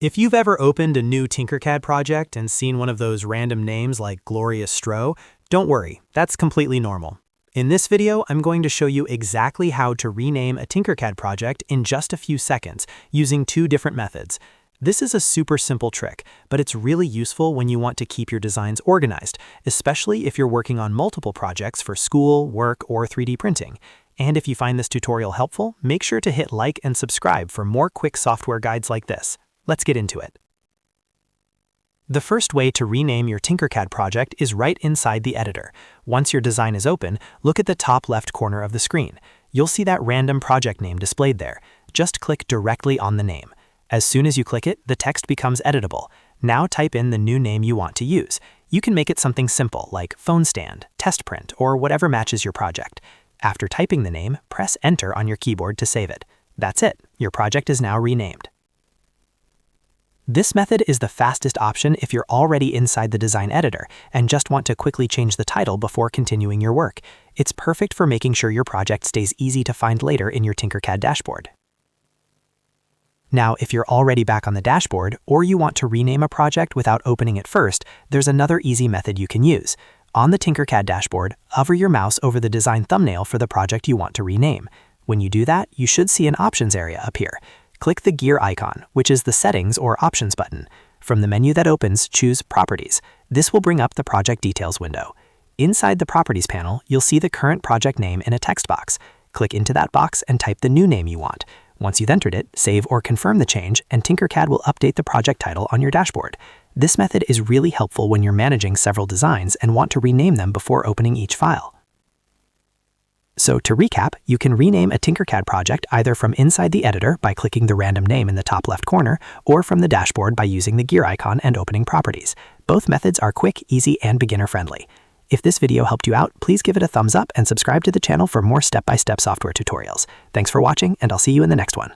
If you've ever opened a new Tinkercad project and seen one of those random names like Gloria Stro, don't worry, that's completely normal. In this video, I'm going to show you exactly how to rename a Tinkercad project in just a few seconds using two different methods. This is a super simple trick, but it's really useful when you want to keep your designs organized, especially if you're working on multiple projects for school, work, or 3D printing. And if you find this tutorial helpful, make sure to hit like and subscribe for more quick software guides like this. Let's get into it. The first way to rename your Tinkercad project is right inside the editor. Once your design is open, look at the top left corner of the screen. You'll see that random project name displayed there. Just click directly on the name. As soon as you click it, the text becomes editable. Now type in the new name you want to use. You can make it something simple like phone stand, test print, or whatever matches your project. After typing the name, press Enter on your keyboard to save it. That's it. Your project is now renamed. This method is the fastest option if you're already inside the design editor and just want to quickly change the title before continuing your work. It's perfect for making sure your project stays easy to find later in your Tinkercad dashboard. Now, if you're already back on the dashboard or you want to rename a project without opening it first, there's another easy method you can use. On the Tinkercad dashboard, hover your mouse over the design thumbnail for the project you want to rename. When you do that, you should see an options area appear. Click the gear icon, which is the Settings or Options button. From the menu that opens, choose Properties. This will bring up the Project Details window. Inside the Properties panel, you'll see the current project name in a text box. Click into that box and type the new name you want. Once you've entered it, save or confirm the change, and Tinkercad will update the project title on your dashboard. This method is really helpful when you're managing several designs and want to rename them before opening each file. So to recap, you can rename a Tinkercad project either from inside the editor by clicking the random name in the top left corner, or from the dashboard by using the gear icon and opening Properties. Both methods are quick, easy, and beginner-friendly. If this video helped you out, please give it a thumbs up and subscribe to the channel for more step-by-step software tutorials. Thanks for watching, and I'll see you in the next one.